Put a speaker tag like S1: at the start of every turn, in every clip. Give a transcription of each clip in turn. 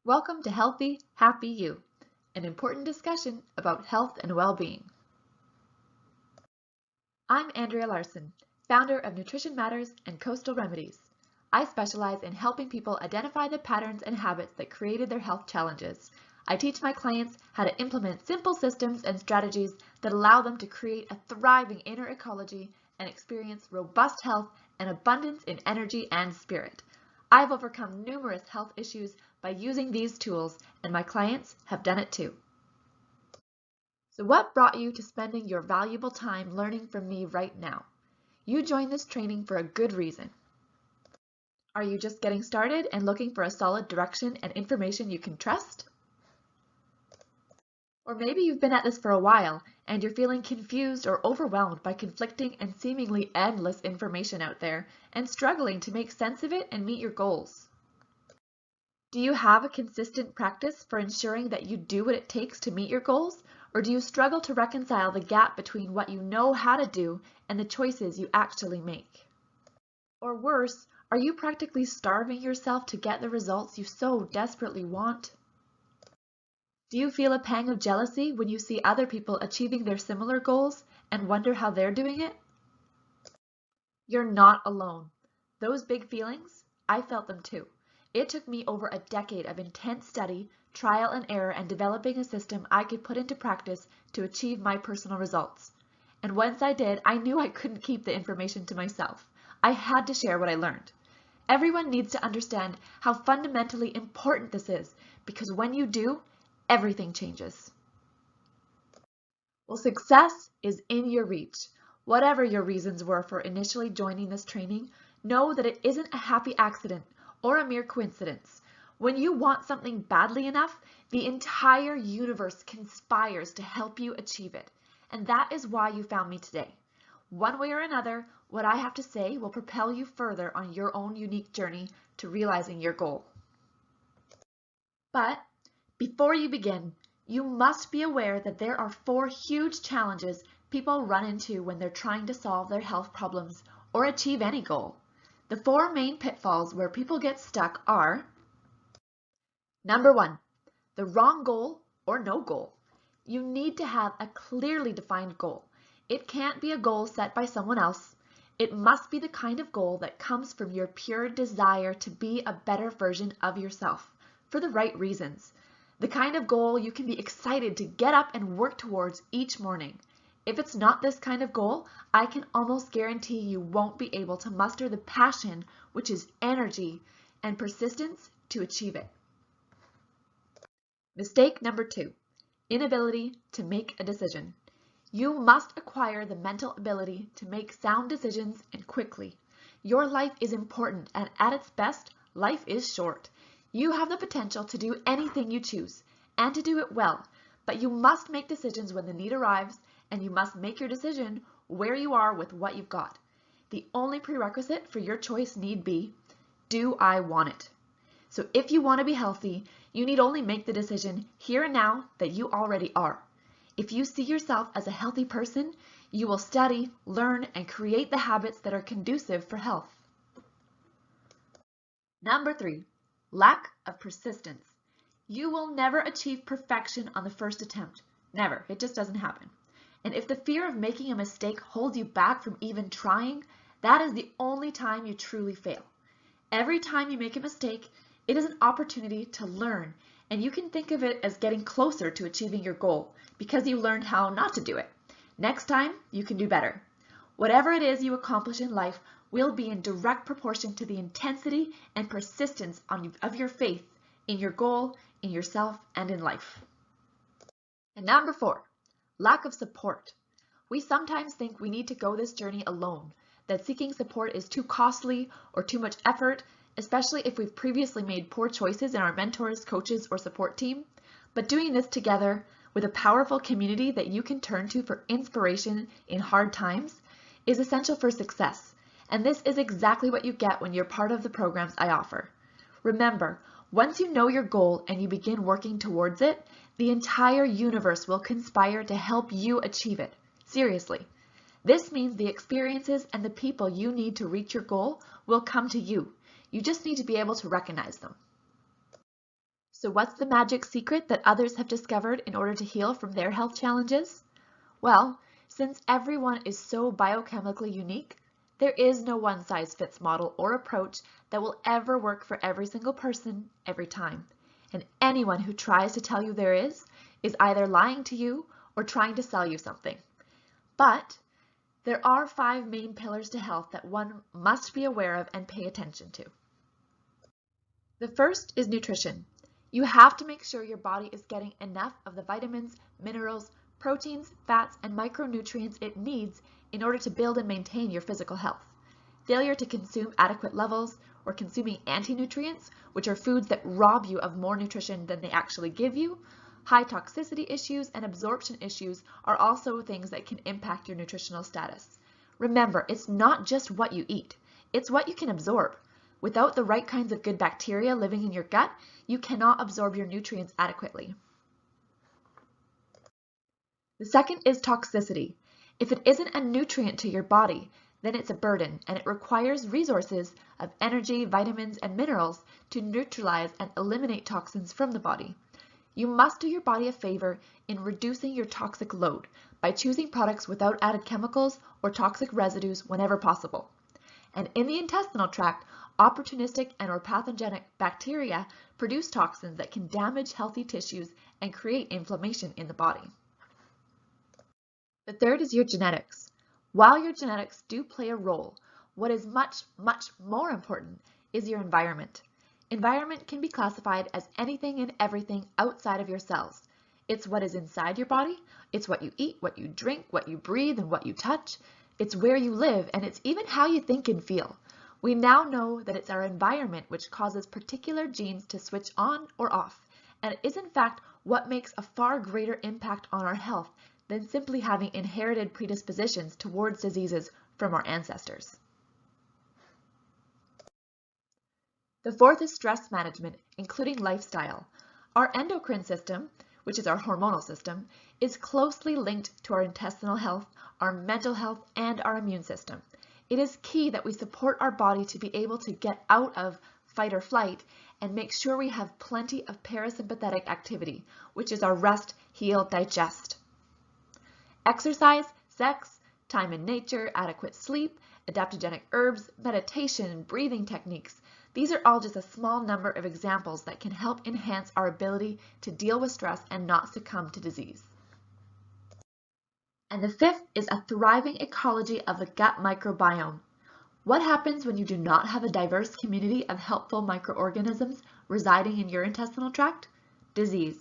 S1: Welcome to Healthy, Happy You, an important discussion about health and well-being. I'm Andrea Larson, founder of Nutrition Matters and Coastal Remedies. I specialize in helping people identify the patterns and habits that created their health challenges. I teach my clients how to implement simple systems and strategies that allow them to create a thriving inner ecology and experience robust health and abundance in energy and spirit. I've overcome numerous health issues by using these tools, and my clients have done it too. So what brought you to spending your valuable time learning from me right now? You joined this training for a good reason. Are you just getting started and looking for a solid direction and information you can trust? Or maybe you've been at this for a while and you're feeling confused or overwhelmed by conflicting and seemingly endless information out there and struggling to make sense of it and meet your goals. Do you have a consistent practice for ensuring that you do what it takes to meet your goals? Or do you struggle to reconcile the gap between what you know how to do and the choices you actually make? Or worse, are you practically starving yourself to get the results you so desperately want? Do you feel a pang of jealousy when you see other people achieving their similar goals and wonder how they're doing it? You're not alone. Those big feelings, I felt them too. It took me over a decade of intense study, trial and error, and developing a system I could put into practice to achieve my personal results. And once I did, I knew I couldn't keep the information to myself. I had to share what I learned. Everyone needs to understand how fundamentally important this is, because when you do, everything changes. Well, success is in your reach. Whatever your reasons were for initially joining this training, know that it isn't a happy accident or a mere coincidence. When you want something badly enough, the entire universe conspires to help you achieve it. And that is why you found me today. One way or another, what I have to say will propel you further on your own unique journey to realizing your goal. But before you begin, you must be aware that there are 4 huge challenges people run into when they're trying to solve their health problems or achieve any goal. The 4 main pitfalls where people get stuck are: number 1, the wrong goal or no goal. You need to have a clearly defined goal. It can't be a goal set by someone else. It must be the kind of goal that comes from your pure desire to be a better version of yourself for the right reasons. The kind of goal you can be excited to get up and work towards each morning. If it's not this kind of goal, I can almost guarantee you won't be able to muster the passion, which is energy, and persistence to achieve it. Mistake number 2, inability to make a decision. You must acquire the mental ability to make sound decisions and quickly. Your life is important, and at its best, life is short. You have the potential to do anything you choose and to do it well, but you must make decisions when the need arrives, and you must make your decision where you are with what you've got. The only prerequisite for your choice need be, do I want it? So if you want to be healthy, you need only make the decision here and now that you already are. If you see yourself as a healthy person, you will study, learn, and create the habits that are conducive for health. Number 3, lack of persistence. You will never achieve perfection on the first attempt. Never. It just doesn't happen. And if the fear of making a mistake holds you back from even trying, that is the only time you truly fail. Every time you make a mistake, it is an opportunity to learn, and you can think of it as getting closer to achieving your goal because you learned how not to do it. Next time, you can do better. Whatever it is you accomplish in life will be in direct proportion to the intensity and persistence of your faith in your goal, in yourself, and in life. And number 4, lack of support. We sometimes think we need to go this journey alone, that seeking support is too costly or too much effort, especially if we've previously made poor choices in our mentors, coaches, or support team. But doing this together with a powerful community that you can turn to for inspiration in hard times is essential for success. And this is exactly what you get when you're part of the programs I offer. Remember, once you know your goal and you begin working towards it, the entire universe will conspire to help you achieve it. Seriously. This means the experiences and the people you need to reach your goal will come to you. You just need to be able to recognize them. So what's the magic secret that others have discovered in order to heal from their health challenges? Well, since everyone is so biochemically unique, there is no one-size-fits model or approach that will ever work for every single person every time. And anyone who tries to tell you there is either lying to you or trying to sell you something. But there are 5 main pillars to health that one must be aware of and pay attention to. The first is nutrition. You have to make sure your body is getting enough of the vitamins, minerals, proteins, fats, and micronutrients it needs in order to build and maintain your physical health. Failure to consume adequate levels or consuming anti-nutrients, which are foods that rob you of more nutrition than they actually give you, high toxicity issues and absorption issues are also things that can impact your nutritional status. Remember, it's not just what you eat, it's what you can absorb. Without the right kinds of good bacteria living in your gut, you cannot absorb your nutrients adequately. The second is toxicity. If it isn't a nutrient to your body, then it's a burden and it requires resources of energy, vitamins, and minerals to neutralize and eliminate toxins from the body. You must do your body a favor in reducing your toxic load by choosing products without added chemicals or toxic residues whenever possible. And in the intestinal tract, opportunistic and or pathogenic bacteria produce toxins that can damage healthy tissues and create inflammation in the body. The third is your genetics. While your genetics do play a role, what is much, much more important is your environment. Environment can be classified as anything and everything outside of your cells. It's what is inside your body, it's what you eat, what you drink, what you breathe, and what you touch. It's where you live, and it's even how you think and feel. We now know that it's our environment which causes particular genes to switch on or off, and it is in fact what makes a far greater impact on our health than simply having inherited predispositions towards diseases from our ancestors. The fourth is stress management, including lifestyle. Our endocrine system, which is our hormonal system, is closely linked to our intestinal health, our mental health, and our immune system. It is key that we support our body to be able to get out of fight or flight and make sure we have plenty of parasympathetic activity, which is our rest, heal, digest. Exercise, sex, time in nature, adequate sleep, adaptogenic herbs, meditation, breathing techniques. These are all just a small number of examples that can help enhance our ability to deal with stress and not succumb to disease. And the fifth is a thriving ecology of the gut microbiome. What happens when you do not have a diverse community of helpful microorganisms residing in your intestinal tract? Disease,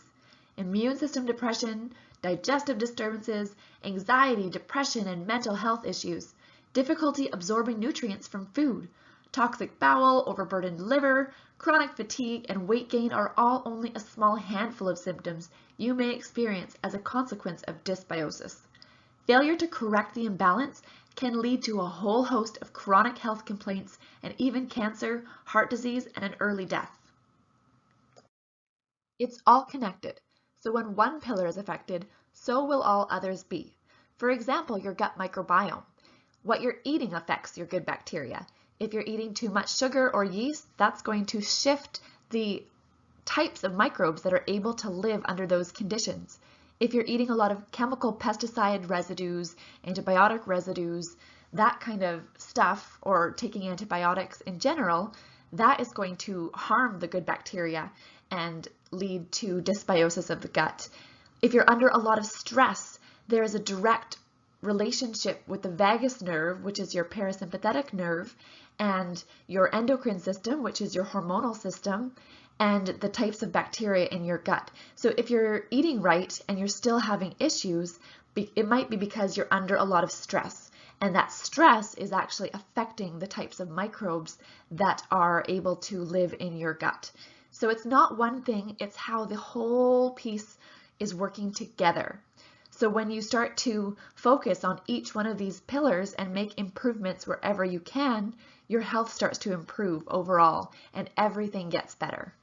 S1: immune system depression, digestive disturbances, anxiety, depression, and mental health issues, difficulty absorbing nutrients from food, toxic bowel, overburdened liver, chronic fatigue, and weight gain are all only a small handful of symptoms you may experience as a consequence of dysbiosis. Failure to correct the imbalance can lead to a whole host of chronic health complaints and even cancer, heart disease, and an early death. It's all connected, so when one pillar is affected, so will all others be. For example, your gut microbiome. What you're eating affects your good bacteria. If you're eating too much sugar or yeast, that's going to shift the types of microbes that are able to live under those conditions. If you're eating a lot of chemical pesticide residues, antibiotic residues, that kind of stuff, or taking antibiotics in general, that is going to harm the good bacteria and lead to dysbiosis of the gut. If you're under a lot of stress, there is a direct relationship with the vagus nerve, which is your parasympathetic nerve, and your endocrine system, which is your hormonal system, and the types of bacteria in your gut. So if you're eating right and you're still having issues, it might be because you're under a lot of stress. And that stress is actually affecting the types of microbes that are able to live in your gut. So it's not one thing, it's how the whole piece is working together. So when you start to focus on each one of these pillars and make improvements wherever you can, your health starts to improve overall and everything gets better.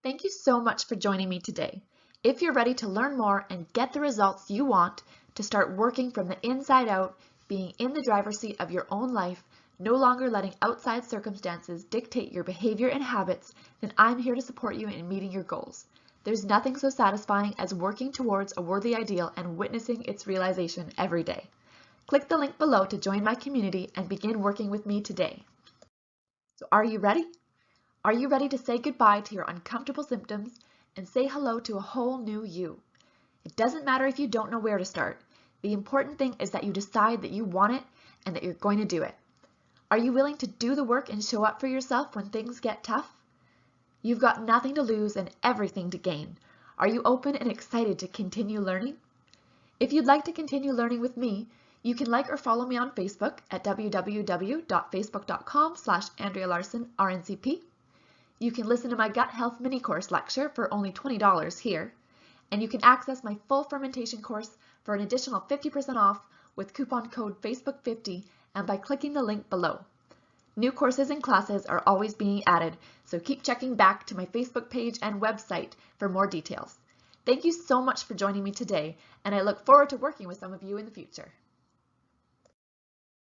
S1: Thank you so much for joining me today. If you're ready to learn more and get the results you want to start working from the inside out, being in the driver's seat of your own life, no longer letting outside circumstances dictate your behavior and habits, then I'm here to support you in meeting your goals. There's nothing so satisfying as working towards a worthy ideal and witnessing its realization every day. Click the link below to join my community and begin working with me today. So are you ready? Are you ready to say goodbye to your uncomfortable symptoms and say hello to a whole new you? It doesn't matter if you don't know where to start. The important thing is that you decide that you want it and that you're going to do it. Are you willing to do the work and show up for yourself when things get tough? You've got nothing to lose and everything to gain. Are you open and excited to continue learning? If you'd like to continue learning with me, you can like or follow me on Facebook at www.facebook.com/AndreaLarsonRNCP. You can listen to my Gut Health Mini Course lecture for only $20 here, and you can access my full fermentation course for an additional 50% off with coupon code Facebook50 and by clicking the link below. New courses and classes are always being added, so keep checking back to my Facebook page and website for more details. Thank you so much for joining me today, and I look forward to working with some of you in the future.